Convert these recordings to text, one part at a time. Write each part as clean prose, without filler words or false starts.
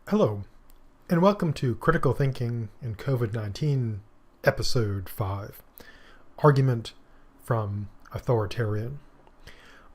Hello, and welcome to Critical Thinking in COVID-19, Episode 5, Argument from Authoritarian.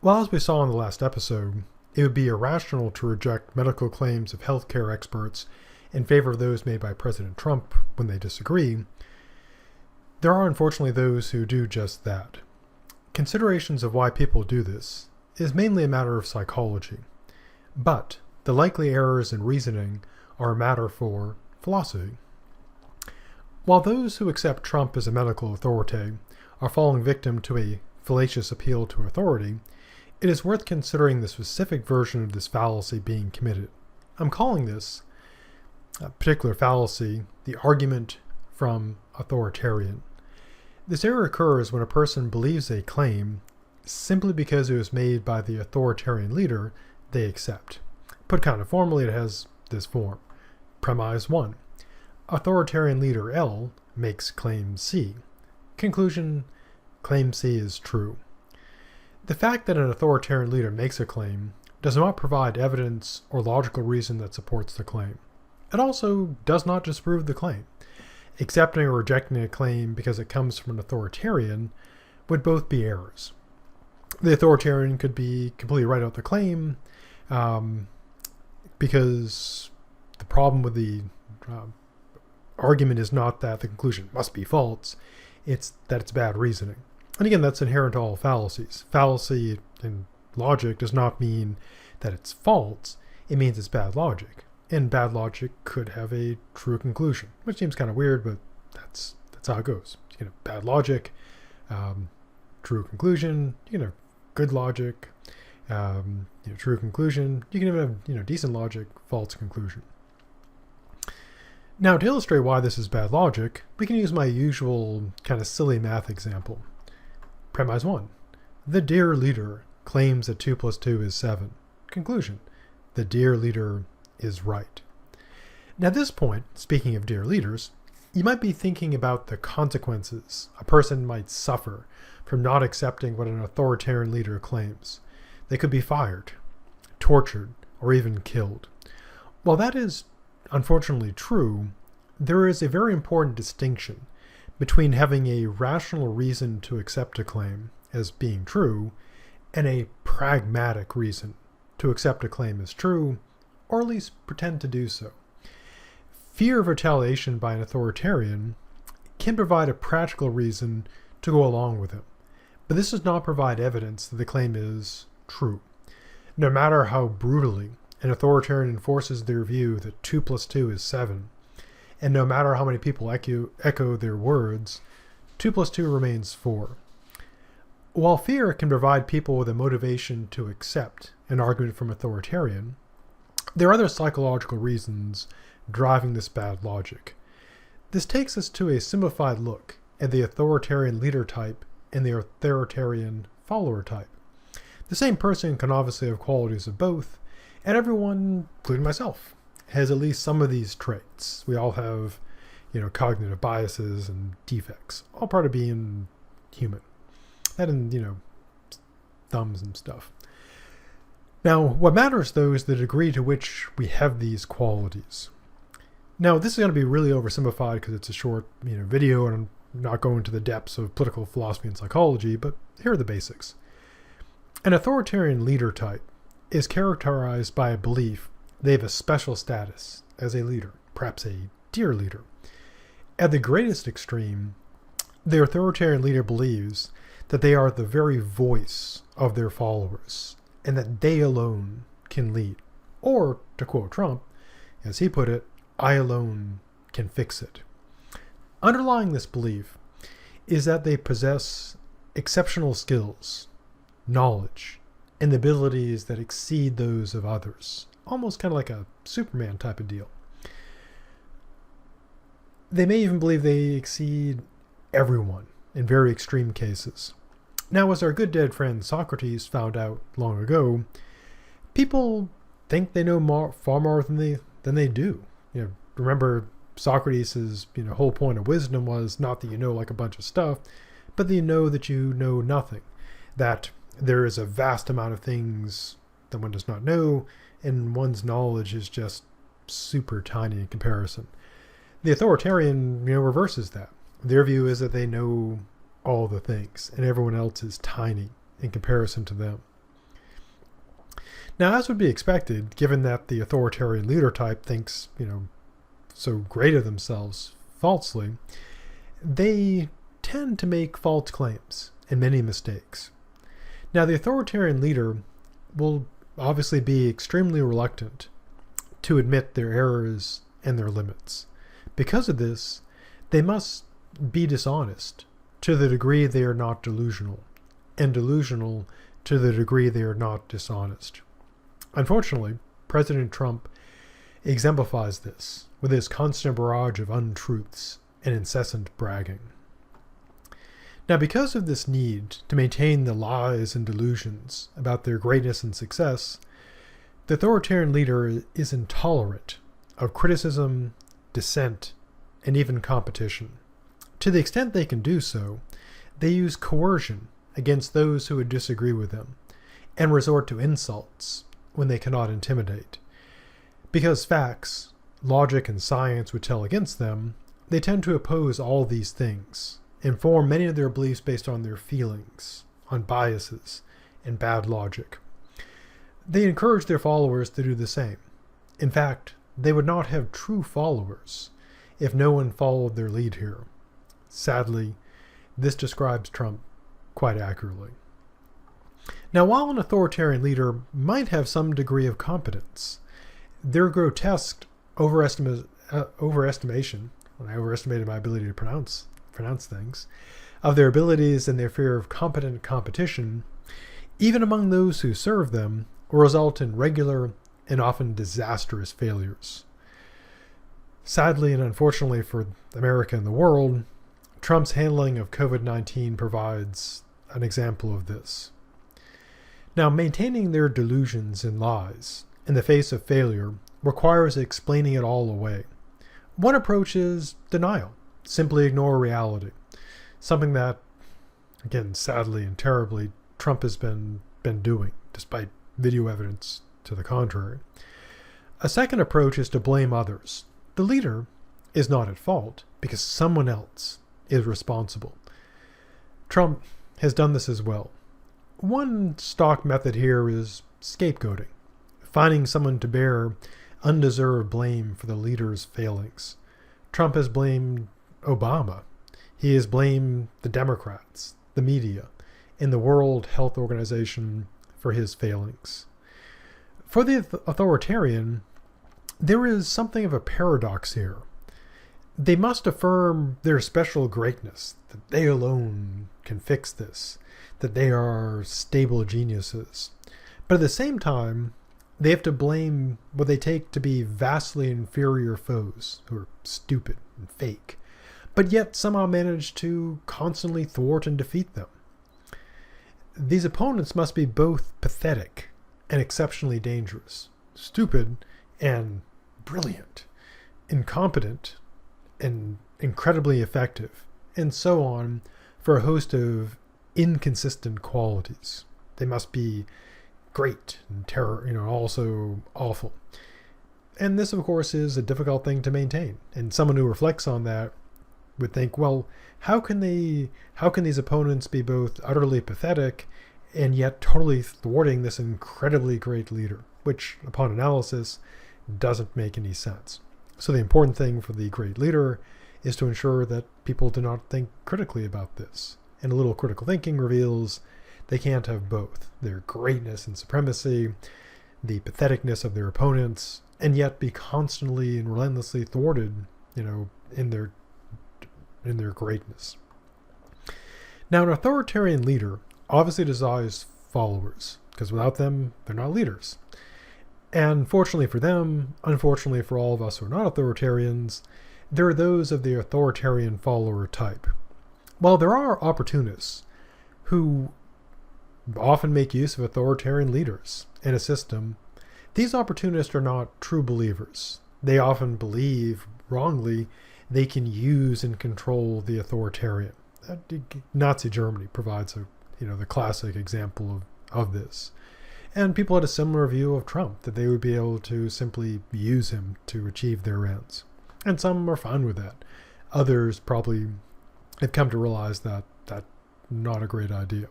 Well, as we saw in the last episode, it would be irrational to reject medical claims of healthcare experts in favor of those made by President Trump when they disagree. There are unfortunately those who do just that. Considerations of why people do this is mainly a matter of psychology, but the likely errors in reasoning are a matter for philosophy. While those who accept Trump as a medical authority are falling victim to a fallacious appeal to authority, it is worth considering the specific version of this fallacy being committed. I'm calling this particular fallacy the argument from authoritarian. This error occurs when a person believes a claim simply because it was made by the authoritarian leader they accept. Put kind of formally, it has this form. Premise 1. Authoritarian leader L makes claim C. Conclusion, claim C is true. The fact that an authoritarian leader makes a claim does not provide evidence or logical reason that supports the claim. It also does not disprove the claim. Accepting or rejecting a claim because it comes from an authoritarian would both be errors. The authoritarian could be completely right about the claim, because the problem with the argument is not that the conclusion must be false, it's that it's bad reasoning. And again, that's inherent to all fallacies. Fallacy in logic does not mean that it's false, it means it's bad logic. And bad logic could have a true conclusion, which seems kind of weird, but that's how it goes. You can have bad logic, true conclusion, you can have good logic, true conclusion. You can even have decent logic, false conclusion. Now, to illustrate why this is bad logic, we can use my usual kind of silly math example. Premise 1. The dear leader claims that 2 plus 2 is 7. Conclusion. The dear leader is right. Now, at this point, speaking of dear leaders, you might be thinking about the consequences a person might suffer from not accepting what an authoritarian leader claims. They could be fired, tortured, or even killed. While that is unfortunately true, there is a very important distinction between having a rational reason to accept a claim as being true and a pragmatic reason to accept a claim as true, or at least pretend to do so. Fear of retaliation by an authoritarian can provide a practical reason to go along with it, but this does not provide evidence that the claim is true. No matter how brutally an authoritarian enforces their view that 2 plus 2 is 7, and no matter how many people echo their words, 2 plus 2 remains 4. While fear can provide people with a motivation to accept an argument from authoritarian, there are other psychological reasons driving this bad logic. This takes us to a simplified look at the authoritarian leader type and the authoritarian follower type. The same person can obviously have qualities of both, and everyone, including myself, has at least some of these traits. We all have, cognitive biases and defects, all part of being human. That and, thumbs and stuff. Now, what matters, though, is the degree to which we have these qualities. Now, this is going to be really oversimplified because it's a short, video, and I'm not going to the depths of political philosophy and psychology, but here are the basics. An authoritarian leader type is characterized by a belief they have a special status as a leader, perhaps a dear leader. At the greatest extreme, the authoritarian leader believes that they are the very voice of their followers and that they alone can lead. Or, to quote Trump, as he put it, I alone can fix it. Underlying this belief is that they possess exceptional skills, knowledge, and abilities that exceed those of others. Almost kind of like a Superman type of deal. They may even believe they exceed everyone in very extreme cases. Now, as our good dead friend Socrates found out long ago, people think they know far more than they do. Remember Socrates' whole point of wisdom was not that you know like a bunch of stuff, but that you know nothing. That there is a vast amount of things that one does not know, and one's knowledge is just super tiny in comparison. The authoritarian, reverses that. Their view is that they know all the things, and everyone else is tiny in comparison to them. Now, as would be expected, given that the authoritarian leader type thinks, so great of themselves falsely, they tend to make false claims and many mistakes. Now, the authoritarian leader will obviously be extremely reluctant to admit their errors and their limits. Because of this, they must be dishonest to the degree they are not delusional, and delusional to the degree they are not dishonest. Unfortunately, President Trump exemplifies this with his constant barrage of untruths and incessant bragging. Now, because of this need to maintain the lies and delusions about their greatness and success, the authoritarian leader is intolerant of criticism, dissent, and even competition. To the extent they can do so, they use coercion against those who would disagree with them, and resort to insults when they cannot intimidate. Because facts, logic, and science would tell against them, they tend to oppose all these things, and form many of their beliefs based on their feelings, on biases, and bad logic. They encourage their followers to do the same. In fact, they would not have true followers if no one followed their lead here. Sadly, this describes Trump quite accurately. Now, while an authoritarian leader might have some degree of competence, their grotesque overestimation, when I overestimated my ability to pronounce things, of their abilities and their fear of competent competition, even among those who serve them, will result in regular and often disastrous failures. Sadly and unfortunately for America and the world, Trump's handling of COVID-19 provides an example of this. Now, maintaining their delusions and lies in the face of failure requires explaining it all away. One approach is denial. Simply ignore reality. Something that, again, sadly and terribly, Trump has been doing, despite video evidence to the contrary. A second approach is to blame others. The leader is not at fault because someone else is responsible. Trump has done this as well. One stock method here is scapegoating, finding someone to bear undeserved blame for the leader's failings. Trump has blamed Obama. He has blamed the Democrats, the media, and the World Health Organization for his failings. For the authoritarian, there is something of a paradox here. They must affirm their special greatness, that they alone can fix this, that they are stable geniuses. But at the same time, they have to blame what they take to be vastly inferior foes who are stupid and fake, but yet somehow manage to constantly thwart and defeat them. These opponents must be both pathetic and exceptionally dangerous, stupid and brilliant, incompetent and incredibly effective, and so on for a host of inconsistent qualities. They must be great and also awful. And this, of course, is a difficult thing to maintain. And someone who reflects on that would think, well, how can these opponents be both utterly pathetic and yet totally thwarting this incredibly great leader? Which, upon analysis, doesn't make any sense. So the important thing for the great leader is to ensure that people do not think critically about this. And a little critical thinking reveals they can't have both their greatness and supremacy, the patheticness of their opponents, and yet be constantly and relentlessly thwarted, in their greatness. Now, an authoritarian leader obviously desires followers, because without them, they're not leaders. And fortunately for them, unfortunately for all of us who are not authoritarians, there are those of the authoritarian follower type. While there are opportunists who often make use of authoritarian leaders in a system, these opportunists are not true believers. They often believe, wrongly, they can use and control the authoritarian. Nazi Germany provides the classic example of this. And people had a similar view of Trump, that they would be able to simply use him to achieve their ends. And some are fine with that. Others probably have come to realize that that's not a great idea.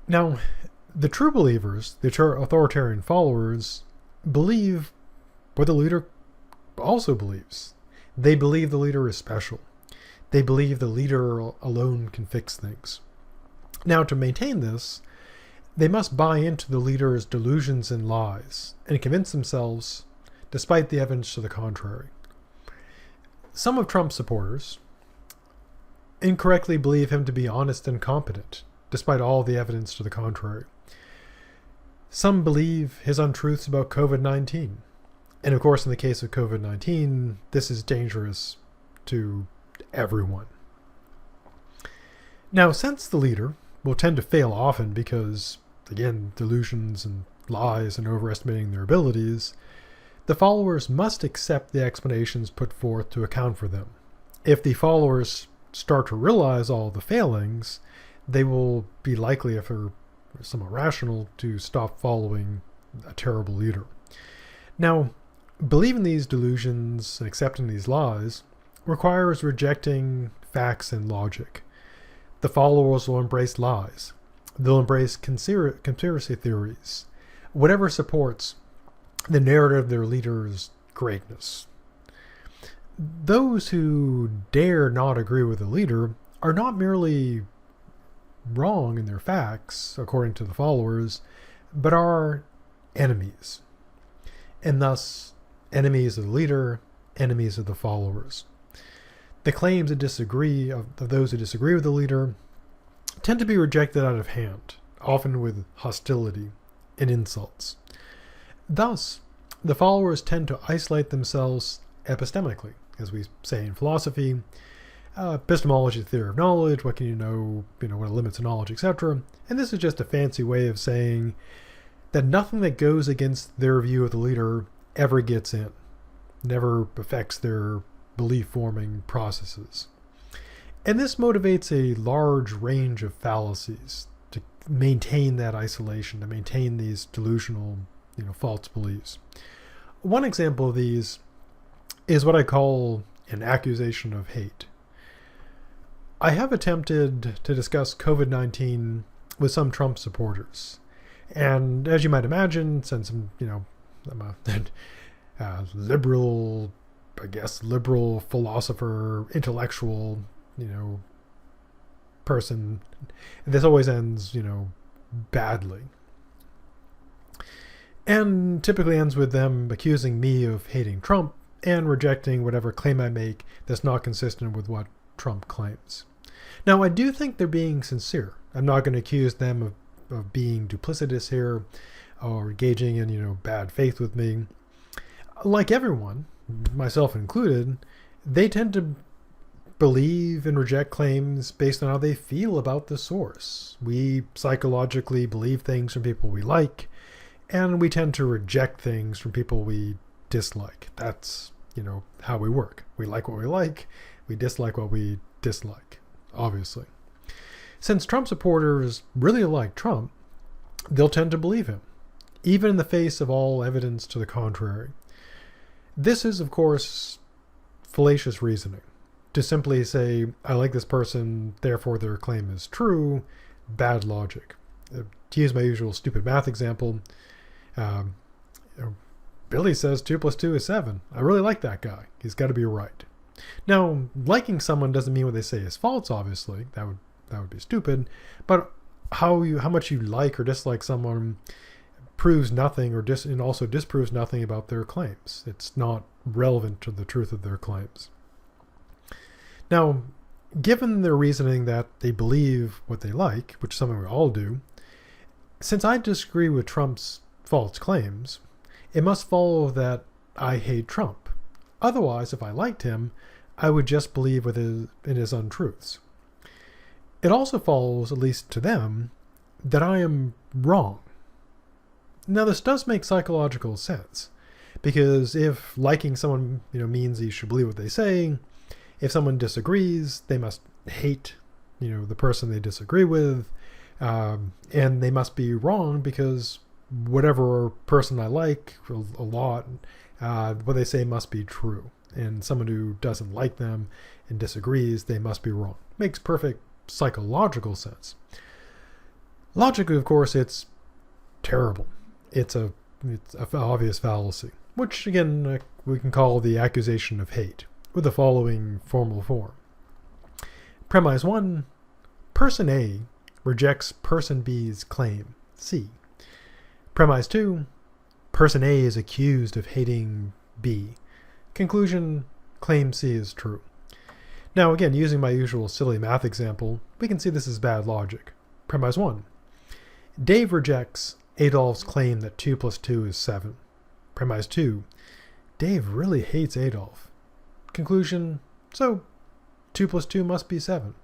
Now, the true believers, the authoritarian followers, believe what the leader also believes. They believe the leader is special. They believe the leader alone can fix things. Now, to maintain this, they must buy into the leader's delusions and lies and convince themselves, despite the evidence to the contrary. Some of Trump's supporters incorrectly believe him to be honest and competent, despite all the evidence to the contrary. Some believe his untruths about COVID-19. And of course, in the case of COVID-19, this is dangerous to everyone. Now, since the leader will tend to fail often because, again, delusions and lies and overestimating their abilities, the followers must accept the explanations put forth to account for them. If the followers start to realize all the failings, they will be likely, if they're somewhat rational, to stop following a terrible leader. Now, believing these delusions and accepting these lies requires rejecting facts and logic. The followers will embrace lies. They'll embrace conspiracy theories, whatever supports the narrative of their leader's greatness. Those who dare not agree with the leader are not merely wrong in their facts, according to the followers, but are enemies. And thus, enemies of the leader, enemies of the followers. The claims of those who disagree with the leader tend to be rejected out of hand, often with hostility and insults. Thus, the followers tend to isolate themselves epistemically, as we say in philosophy. Epistemology, the theory of knowledge, what can you know, what are limits of knowledge, etc. And this is just a fancy way of saying that nothing that goes against their view of the leader ever gets in, never affects their belief-forming processes. And this motivates a large range of fallacies to maintain that isolation, to maintain these delusional, false beliefs. One example of these is what I call an accusation of hate. I have attempted to discuss COVID-19 with some Trump supporters. And as you might imagine, since I'm a liberal philosopher, intellectual, person, this always ends, badly. And typically ends with them accusing me of hating Trump and rejecting whatever claim I make that's not consistent with what Trump claims. Now, I do think they're being sincere. I'm not going to accuse them of being duplicitous here or engaging in, bad faith with me. Like everyone, myself included, they tend to believe and reject claims based on how they feel about the source. We psychologically believe things from people we like, and we tend to reject things from people we dislike. That's, how we work. We like what we like, we dislike what we dislike, obviously. Since Trump supporters really like Trump, they'll tend to believe him, even in the face of all evidence to the contrary. This is, of course, fallacious reasoning. To simply say, I like this person, therefore their claim is true, bad logic. To use my usual stupid math example, Billy says 2 + 2 is 7. I really like that guy. He's got to be right. Now, liking someone doesn't mean what they say is false, obviously. That would be stupid. But how much you like or dislike someone proves nothing and also disproves nothing about their claims. It's not relevant to the truth of their claims. Now, given their reasoning that they believe what they like, which is something we all do, since I disagree with Trump's false claims, it must follow that I hate Trump. Otherwise, if I liked him, I would just believe in his untruths. It also follows, at least to them, that I am wrong. Now, this does make psychological sense, because if liking someone, means you should believe what they say, if someone disagrees, they must hate, the person they disagree with. And they must be wrong because whatever person I like a lot, what they say must be true. And someone who doesn't like them and disagrees, they must be wrong. Makes perfect psychological sense. Logically, of course, it's terrible. It's an obvious fallacy, which again we can call the accusation of hate, with the following formal form. Premise 1, person A rejects person B's claim, C. Premise 2, person A is accused of hating B. Conclusion, claim C is true. Now again, using my usual silly math example, we can see this is bad logic. Premise 1, Dave rejects Adolf's claim that 2 plus 2 is 7. Premise 2, Dave really hates Adolf. Conclusion, so 2 plus 2 must be 7,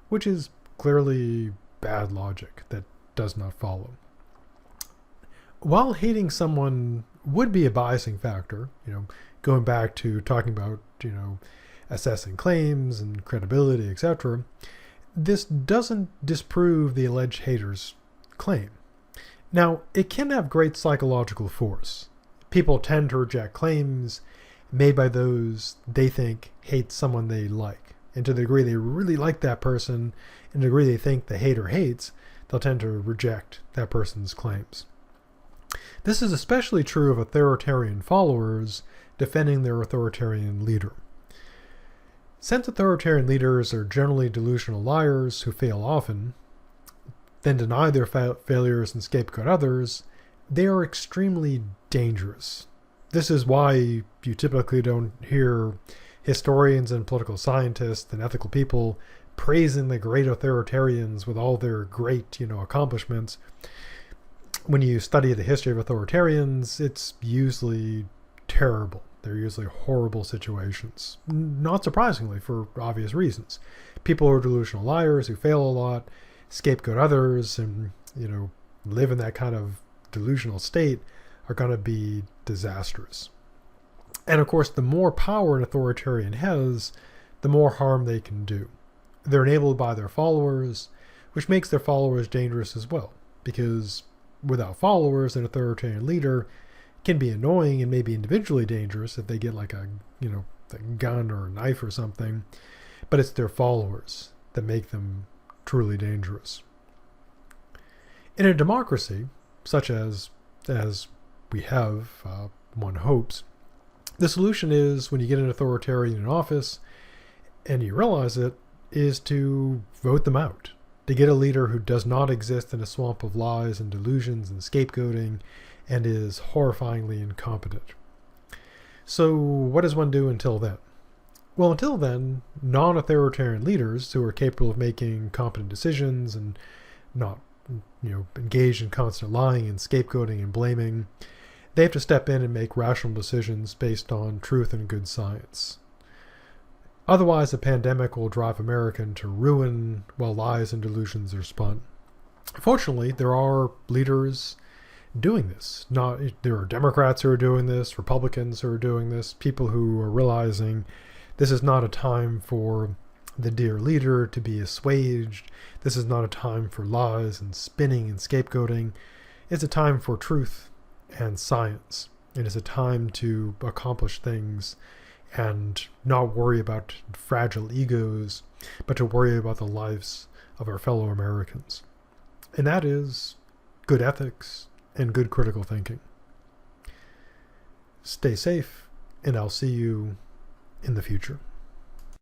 which is clearly bad logic that does not follow. While hating someone would be a biasing factor, going back to talking about, assessing claims and credibility, etc., this doesn't disprove the alleged hater's claim. Now, it can have great psychological force. People tend to reject claims made by those they think hate someone they like. And to the degree they really like that person, and to the degree they think the hater hates, they'll tend to reject that person's claims. This is especially true of authoritarian followers defending their authoritarian leader. Since authoritarian leaders are generally delusional liars who fail often, then deny their failures and scapegoat others, they are extremely dangerous. This is why you typically don't hear historians and political scientists and ethical people praising the great authoritarians with all their great, accomplishments. When you study the history of authoritarians, it's usually terrible. They're usually horrible situations. Not surprisingly, for obvious reasons. People who are delusional liars, who fail a lot, scapegoat others, and, live in that kind of delusional state are going to be disastrous. And of course, the more power an authoritarian has, the more harm they can do. They're enabled by their followers, which makes their followers dangerous as well, because without followers, an authoritarian leader can be annoying and maybe individually dangerous if they get like a gun or a knife or something, but it's their followers that make them truly dangerous. In a democracy, such as we have, one hopes, the solution is, when you get an authoritarian in office and you realize it, is to vote them out. To get a leader who does not exist in a swamp of lies and delusions and scapegoating and is horrifyingly incompetent. So what does one do until then? Well, until then, non-authoritarian leaders who are capable of making competent decisions and not, engaged in constant lying and scapegoating and blaming, they have to step in and make rational decisions based on truth and good science. Otherwise, the pandemic will drive America into ruin while lies and delusions are spun. Fortunately, there are leaders doing this. There are Democrats who are doing this, Republicans who are doing this, people who are realizing this is not a time for the dear leader to be assuaged. This is not a time for lies and spinning and scapegoating. It's a time for truth and science. It is a time to accomplish things and not worry about fragile egos, but to worry about the lives of our fellow Americans. And that is good ethics and good critical thinking. Stay safe, and I'll see you in the future.